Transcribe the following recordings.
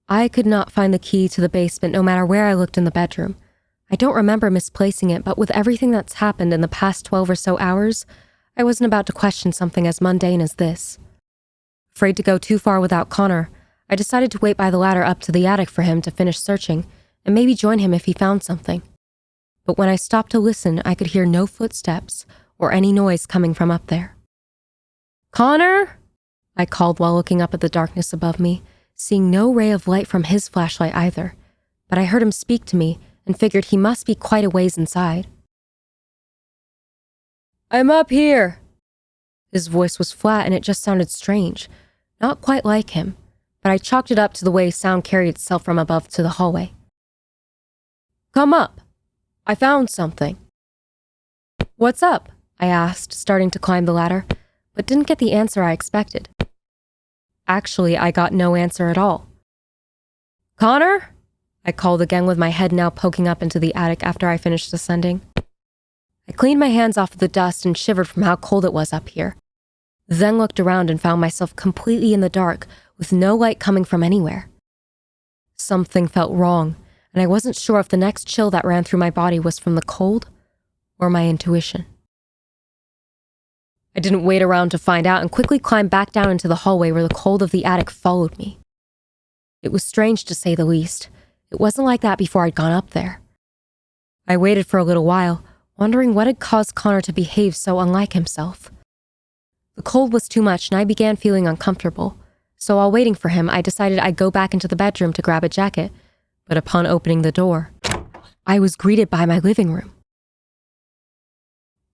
I could not find the key to the basement no matter where I looked in the bedroom. I don't remember misplacing it, but with everything that's happened in the past 12 or so hours, I wasn't about to question something as mundane as this. Afraid to go too far without Connor, I decided to wait by the ladder up to the attic for him to finish searching and maybe join him if he found something. But when I stopped to listen, I could hear no footsteps or any noise coming from up there. "Connor?" I called while looking up at the darkness above me, seeing no ray of light from his flashlight either, but I heard him speak to me and figured he must be quite a ways inside. "I'm up here." His voice was flat and it just sounded strange, not quite like him, but I chalked it up to the way sound carried itself from above to the hallway. "Come up. I found something." "What's up?" I asked, starting to climb the ladder, but didn't get the answer I expected. Actually, I got no answer at all. "Connor?" I called again with my head now poking up into the attic after I finished ascending. I cleaned my hands off of the dust and shivered from how cold it was up here. Then looked around and found myself completely in the dark with no light coming from anywhere. Something felt wrong, and I wasn't sure if the next chill that ran through my body was from the cold or my intuition. I didn't wait around to find out and quickly climbed back down into the hallway where the cold of the attic followed me. It was strange to say the least. It wasn't like that before I'd gone up there. I waited for a little while, wondering what had caused Connor to behave so unlike himself. The cold was too much and I began feeling uncomfortable, so while waiting for him, I decided I'd go back into the bedroom to grab a jacket, but upon opening the door, I was greeted by my living room.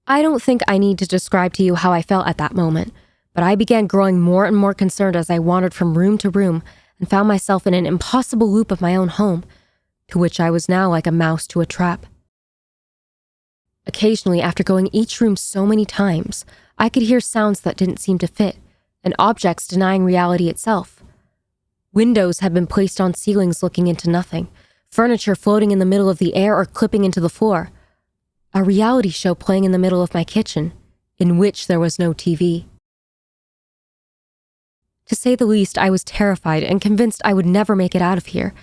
I don't think I need to describe to you how I felt at that moment, but I began growing more and more concerned as I wandered from room to room and found myself in an impossible loop of my own home, to which I was now like a mouse to a trap. Occasionally, after going each room so many times, I could hear sounds that didn't seem to fit, and objects denying reality itself. Windows had been placed on ceilings looking into nothing, furniture floating in the middle of the air or clipping into the floor. A reality show playing in the middle of my kitchen, in which there was no TV. To say the least, I was terrified and convinced I would never make it out of here,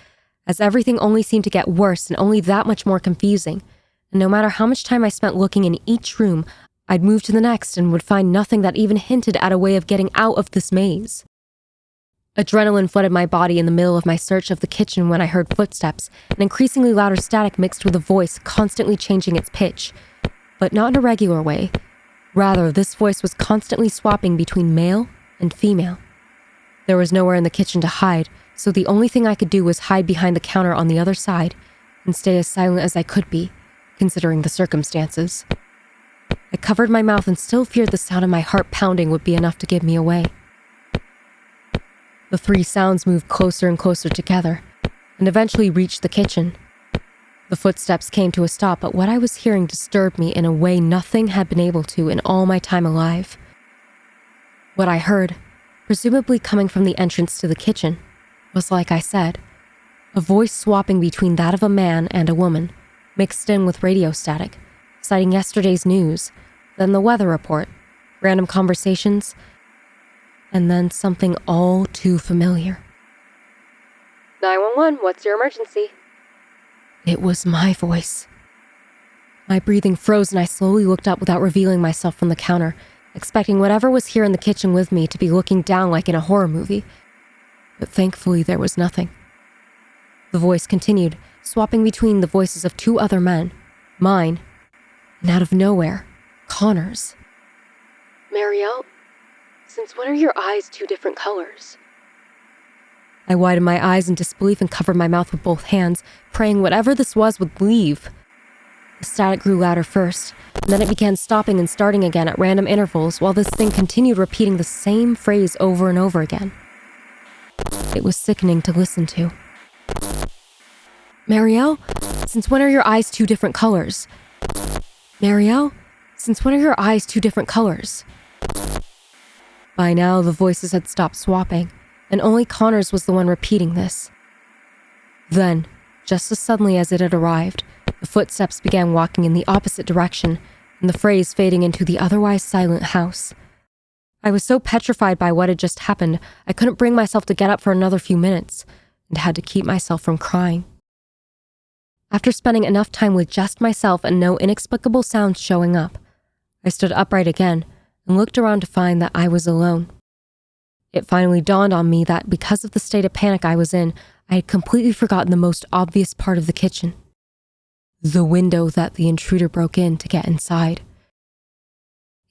as everything only seemed to get worse and only that much more confusing, and no matter how much time I spent looking in each room, I'd move to the next and would find nothing that even hinted at a way of getting out of this maze. Adrenaline flooded my body in the middle of my search of the kitchen when I heard footsteps, an increasingly louder static mixed with a voice constantly changing its pitch, but not in a regular way. Rather, this voice was constantly swapping between male and female. There was nowhere in the kitchen to hide, so the only thing I could do was hide behind the counter on the other side and stay as silent as I could be, considering the circumstances. I covered my mouth and still feared the sound of my heart pounding would be enough to give me away. The three sounds moved closer and closer together, and eventually reached the kitchen. The footsteps came to a stop, but what I was hearing disturbed me in a way nothing had been able to in all my time alive. What I heard, presumably coming from the entrance to the kitchen, was, like I said, a voice swapping between that of a man and a woman, mixed in with radio static, citing yesterday's news, then the weather report, random conversations, and then something all too familiar. 911, what's your emergency? It was my voice. My breathing froze and I slowly looked up without revealing myself from the counter, expecting whatever was here in the kitchen with me to be looking down like in a horror movie. But thankfully there was nothing. The voice continued, swapping between the voices of two other men, mine, and out of nowhere, Connor's. Marielle? Since when are your eyes two different colors? I widened my eyes in disbelief and covered my mouth with both hands, praying whatever this was would leave. The static grew louder first, and then it began stopping and starting again at random intervals while this thing continued repeating the same phrase over and over again. It was sickening to listen to. Marielle, since when are your eyes two different colors? Marielle, since when are your eyes two different colors? By now, the voices had stopped swapping, and only Connor's was the one repeating this. Then, just as suddenly as it had arrived, the footsteps began walking in the opposite direction, and the phrase fading into the otherwise silent house. I was so petrified by what had just happened, I couldn't bring myself to get up for another few minutes. and had to keep myself from crying. After spending enough time with just myself and no inexplicable sounds showing up, I stood upright again and looked around to find that I was alone. It finally dawned on me that because of the state of panic I was in, I had completely forgotten the most obvious part of the kitchen. The window that the intruder broke in to get inside.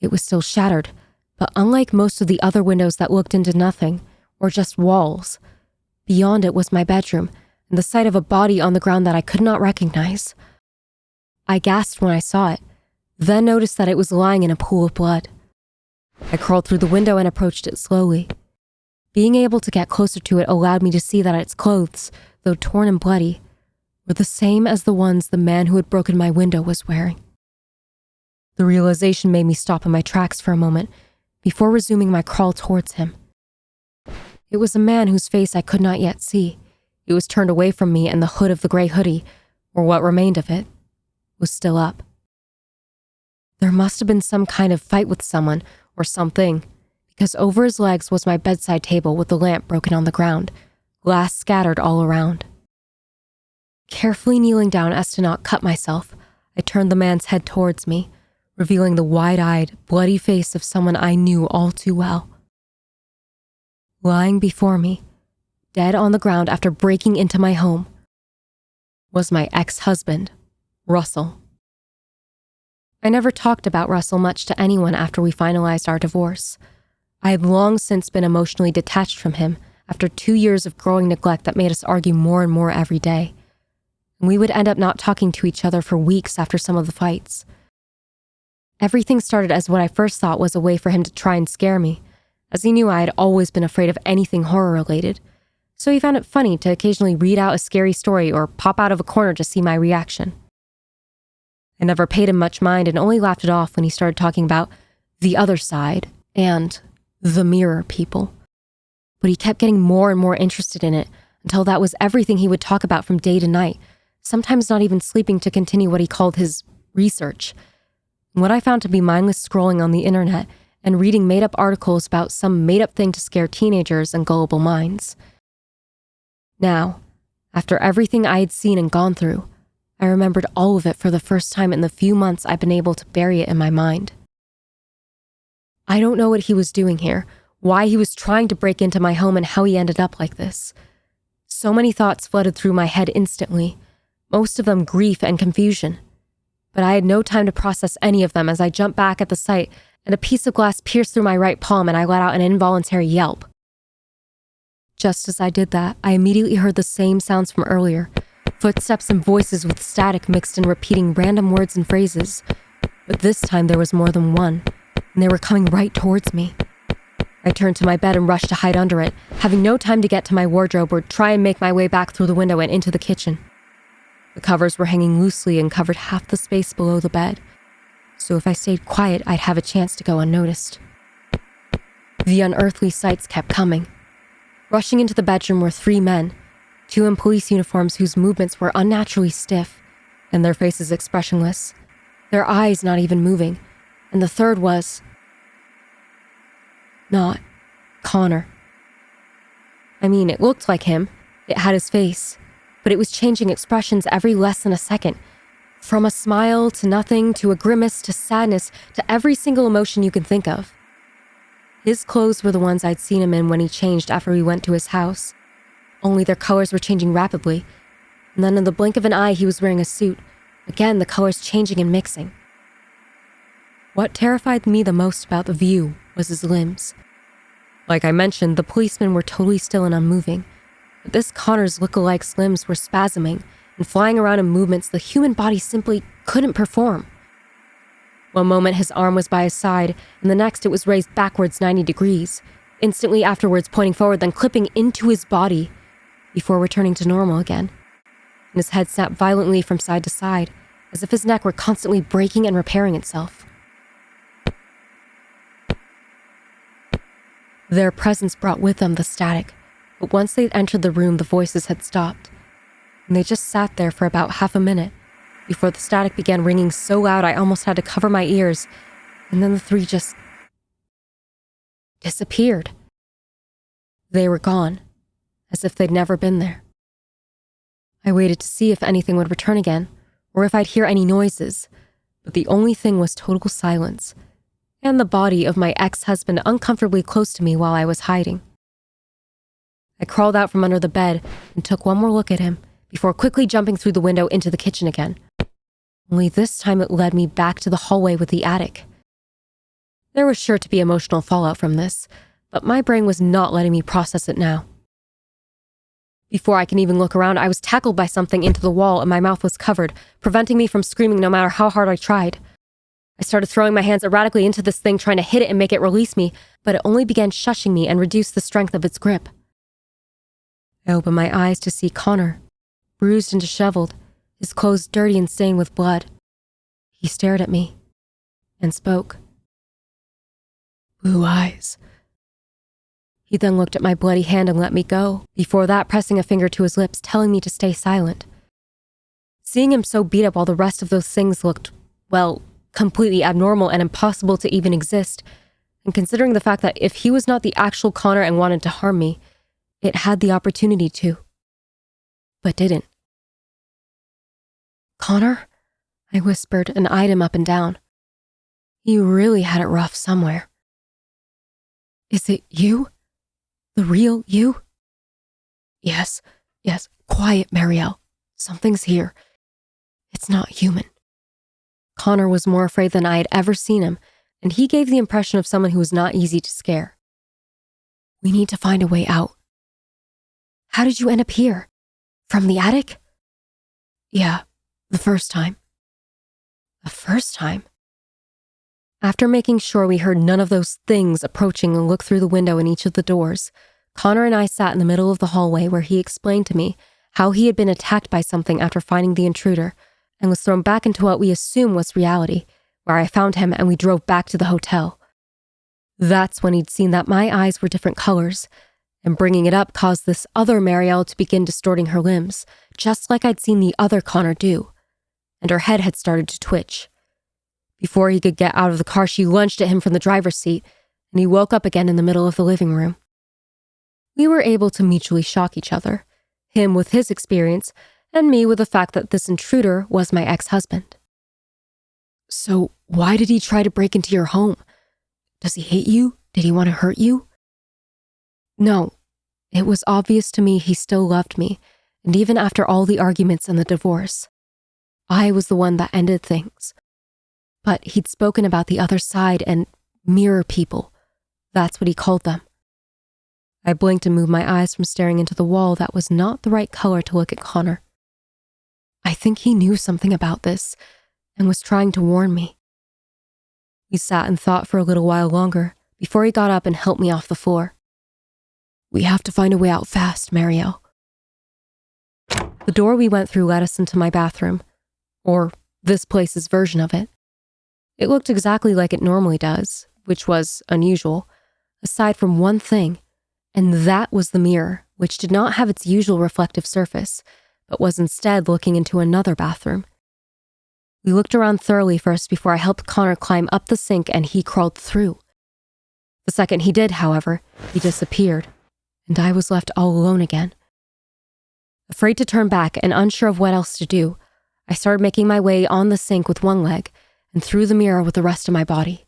It was still shattered, but unlike most of the other windows that looked into nothing, or just walls, beyond it was my bedroom and the sight of a body on the ground that I could not recognize. I gasped when I saw it, then noticed that it was lying in a pool of blood. I crawled through the window and approached it slowly. Being able to get closer to it allowed me to see that its clothes, though torn and bloody, were the same as the ones the man who had broken my window was wearing. The realization made me stop in my tracks for a moment before resuming my crawl towards him. It was a man whose face I could not yet see. It was turned away from me, and the hood of the gray hoodie, or what remained of it, was still up. There must have been some kind of fight with someone or something, because over his legs was my bedside table with the lamp broken on the ground, glass scattered all around. Carefully kneeling down as to not cut myself, I turned the man's head towards me, revealing the wide-eyed, bloody face of someone I knew all too well. Lying before me, dead on the ground after breaking into my home, was my ex-husband, Russell. I never talked about Russell much to anyone after we finalized our divorce. I had long since been emotionally detached from him after 2 years of growing neglect that made us argue more and more every day. And we would end up not talking to each other for weeks after some of the fights. Everything started as what I first thought was a way for him to try and scare me, as he knew I had always been afraid of anything horror-related, so he found it funny to occasionally read out a scary story or pop out of a corner to see my reaction. I never paid him much mind and only laughed it off when he started talking about the other side and the mirror people. But he kept getting more and more interested in it until that was everything he would talk about from day to night, sometimes not even sleeping to continue what he called his research. What I found to be mindless scrolling on the internet and reading made-up articles about some made-up thing to scare teenagers and gullible minds. Now, after everything I had seen and gone through, I remembered all of it for the first time in the few months I've been able to bury it in my mind. I don't know what he was doing here, why he was trying to break into my home, and how he ended up like this. So many thoughts flooded through my head instantly, most of them grief and confusion. But I had no time to process any of them as I jumped back at the sight and a piece of glass pierced through my right palm and I let out an involuntary yelp. Just as I did that, I immediately heard the same sounds from earlier, footsteps and voices with static mixed in repeating random words and phrases. But this time there was more than one, and they were coming right towards me. I turned to my bed and rushed to hide under it, having no time to get to my wardrobe or try and make my way back through the window and into the kitchen. The covers were hanging loosely and covered half the space below the bed, so if I stayed quiet, I'd have a chance to go unnoticed. The unearthly sights kept coming. Rushing into the bedroom were 3 men, 2 in police uniforms whose movements were unnaturally stiff, and their faces expressionless, their eyes not even moving, and the third was not Connor. I mean, it looked like him. It had his face, but it was changing expressions every less than a second. From a smile to nothing, to a grimace, to sadness, to every single emotion you can think of. His clothes were the ones I'd seen him in when he changed after we went to his house. Only their colors were changing rapidly. And then in the blink of an eye, he was wearing a suit. Again, the colors changing and mixing. What terrified me the most about the view was his limbs. Like I mentioned, the policemen were totally still and unmoving. But this Connor's look-alikes limbs were spasming and flying around in movements the human body simply couldn't perform. One moment his arm was by his side, and the next it was raised backwards 90 degrees, instantly afterwards pointing forward, then clipping into his body, before returning to normal again. And his head snapped violently from side to side, as if his neck were constantly breaking and repairing itself. Their presence brought with them the static, but once they'd entered the room, the voices had stopped, and they just sat there for about half a minute, before the static began ringing so loud I almost had to cover my ears, and then the 3 just disappeared. They were gone, as if they'd never been there. I waited to see if anything would return again, or if I'd hear any noises, but the only thing was total silence, and the body of my ex-husband uncomfortably close to me while I was hiding. I crawled out from under the bed and took one more look at him before quickly jumping through the window into the kitchen again. Only this time it led me back to the hallway with the attic. There was sure to be emotional fallout from this, but my brain was not letting me process it now. Before I can even look around, I was tackled by something into the wall and my mouth was covered, preventing me from screaming no matter how hard I tried. I started throwing my hands erratically into this thing, trying to hit it and make it release me, but it only began shushing me and reduced the strength of its grip. I opened my eyes to see Connor, bruised and disheveled, his clothes dirty and stained with blood. He stared at me and spoke. "Blue eyes." He then looked at my bloody hand and let me go, before that pressing a finger to his lips, telling me to stay silent. Seeing him so beat up while the rest of those things looked, well, completely abnormal and impossible to even exist, and considering the fact that if he was not the actual Connor and wanted to harm me, it had the opportunity to, but didn't. "Connor?" I whispered and eyed him up and down. He really had it rough somewhere. "Is it you? The real you?" Yes, quiet, Marielle. Something's here. It's not human." Connor was more afraid than I had ever seen him, and he gave the impression of someone who was not easy to scare. "We need to find a way out." "How did you end up here? From the attic?" "Yeah, the first time." "The first time?" After making sure we heard none of those things approaching and looked through the window in each of the doors, Connor and I sat in the middle of the hallway where he explained to me how he had been attacked by something after finding the intruder and was thrown back into what we assume was reality, where I found him and we drove back to the hotel. That's when he'd seen that my eyes were different colors, and bringing it up caused this other Marielle to begin distorting her limbs, just like I'd seen the other Connor do, and her head had started to twitch. Before he could get out of the car, she lunged at him from the driver's seat, and he woke up again in the middle of the living room. We were able to mutually shock each other, him with his experience, and me with the fact that this intruder was my ex-husband. "So why did he try to break into your home? Does he hate you? Did he want to hurt you?" "No, it was obvious to me he still loved me, and even after all the arguments and the divorce, I was the one that ended things. But he'd spoken about the other side and mirror people. That's what he called them." I blinked and moved my eyes from staring into the wall that was not the right color to look at Connor. I think he knew something about this and was trying to warn me. We sat and thought for a little while longer before he got up and helped me off the floor. "We have to find a way out fast, Marielle." The door we went through led us into my bathroom, or this place's version of it. It looked exactly like it normally does, which was unusual, aside from one thing, and that was the mirror, which did not have its usual reflective surface, but was instead looking into another bathroom. We looked around thoroughly first before I helped Connor climb up the sink and he crawled through. The second he did, however, he disappeared, and I was left all alone again. Afraid to turn back and unsure of what else to do, I started making my way on the sink with one leg and through the mirror with the rest of my body.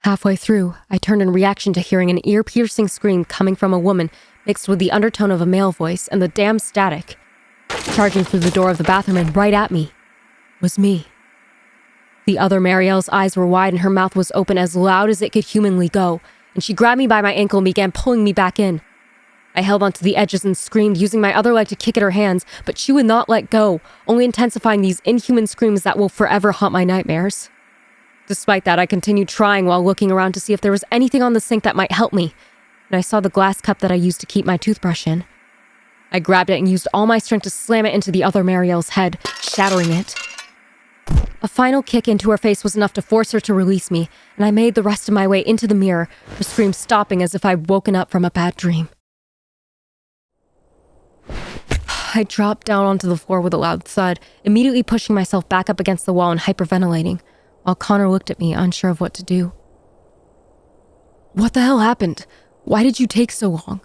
Halfway through, I turned in reaction to hearing an ear-piercing scream coming from a woman mixed with the undertone of a male voice and the damn static. Charging through the door of the bathroom and right at me was me. The other Marielle's eyes were wide and her mouth was open as loud as it could humanly go, and she grabbed me by my ankle and began pulling me back in. I held onto the edges and screamed, using my other leg to kick at her hands, but she would not let go, only intensifying these inhuman screams that will forever haunt my nightmares. Despite that, I continued trying while looking around to see if there was anything on the sink that might help me, and I saw the glass cup that I used to keep my toothbrush in. I grabbed it and used all my strength to slam it into the other Marielle's head, shattering it. A final kick into her face was enough to force her to release me, and I made the rest of my way into the mirror, her scream stopping as if I'd woken up from a bad dream. I dropped down onto the floor with a loud thud, immediately pushing myself back up against the wall and hyperventilating, while Connor looked at me, unsure of what to do. "What the hell happened? Why did you take so long?"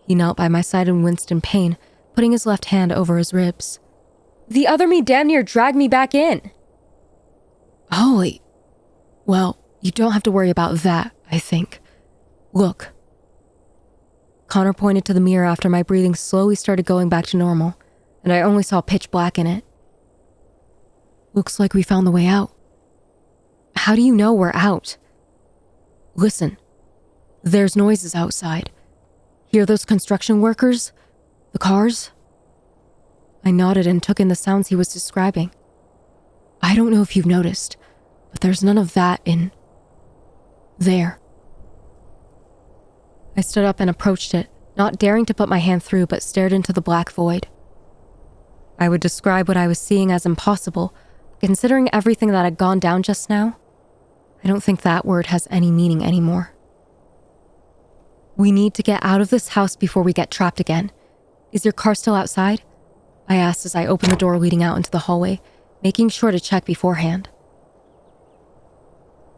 He knelt by my side and winced in pain, putting his left hand over his ribs. The other me damn near dragged me back in. Holy. Well, you don't have to worry about that, I think. Look. Connor pointed to the mirror after my breathing slowly started going back to normal, and I only saw pitch black in it. Looks like we found the way out. How do you know we're out? Listen. There's noises outside. Hear those construction workers? The cars? I nodded and took in the sounds he was describing. I don't know if you've noticed, but there's none of that in... there. I stood up and approached it, not daring to put my hand through, but stared into the black void. I would describe what I was seeing as impossible, considering everything that had gone down just now. I don't think that word has any meaning anymore. We need to get out of this house before we get trapped again. Is your car still outside? I asked as I opened the door leading out into the hallway, making sure to check beforehand.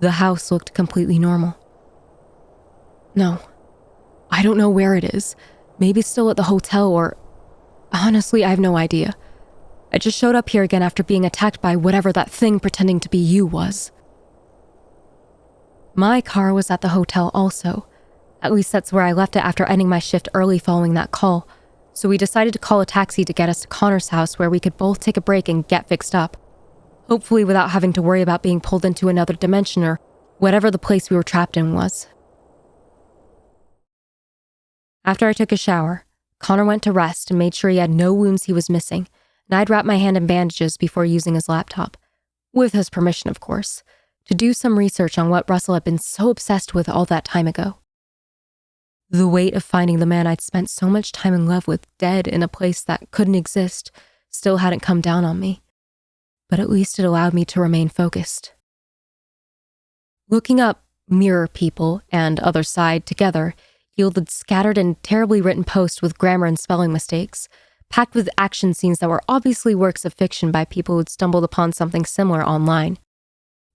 The house looked completely normal. No. I don't know where it is. Maybe still at the hotel or... Honestly, I have no idea. I just showed up here again after being attacked by whatever that thing pretending to be you was. My car was at the hotel also. At least that's where I left it after ending my shift early following that call. So we decided to call a taxi to get us to Connor's house where we could both take a break and get fixed up. Hopefully without having to worry about being pulled into another dimension or whatever the place we were trapped in was. After I took a shower, Connor went to rest and made sure he had no wounds he was missing, and I'd wrap my hand in bandages before using his laptop, with his permission of course, to do some research on what Russell had been so obsessed with all that time ago. The weight of finding the man I'd spent so much time in love with dead in a place that couldn't exist still hadn't come down on me, but at least it allowed me to remain focused. Looking up mirror people and other side together yielded scattered and terribly written posts with grammar and spelling mistakes, packed with action scenes that were obviously works of fiction by people who'd stumbled upon something similar online.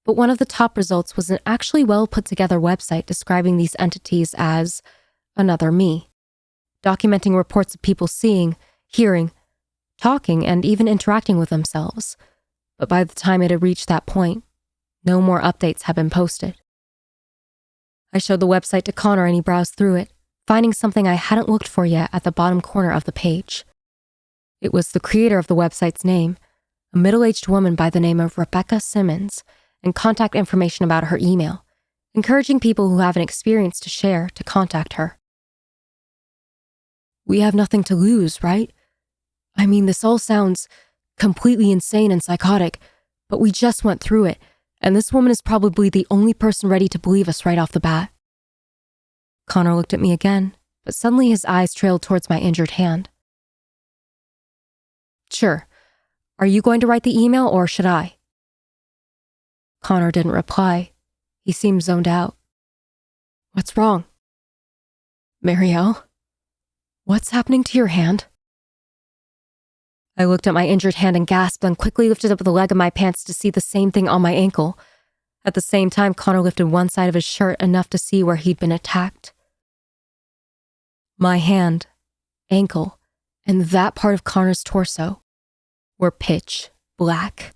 But one of the top results was an actually well put together website describing these entities as another me, documenting reports of people seeing, hearing, talking, and even interacting with themselves. But by the time it had reached that point, no more updates had been posted. I showed the website to Connor and he browsed through it, finding something I hadn't looked for yet at the bottom corner of the page. It was the creator of the website's name, a middle-aged woman by the name of Rebecca Simmons, and contact information about her email, encouraging people who have an experience to share to contact her. We have nothing to lose, right? I mean, this all sounds completely insane and psychotic, but we just went through it, and this woman is probably the only person ready to believe us right off the bat. Connor looked at me again, but suddenly his eyes trailed towards my injured hand. Sure. Are you going to write the email or should I? Connor didn't reply. He seemed zoned out. What's wrong? Marielle? What's happening to your hand? I looked at my injured hand and gasped, then quickly lifted up the leg of my pants to see the same thing on my ankle. At the same time, Connor lifted one side of his shirt enough to see where he'd been attacked. My hand, ankle, and that part of Connor's torso were pitch black.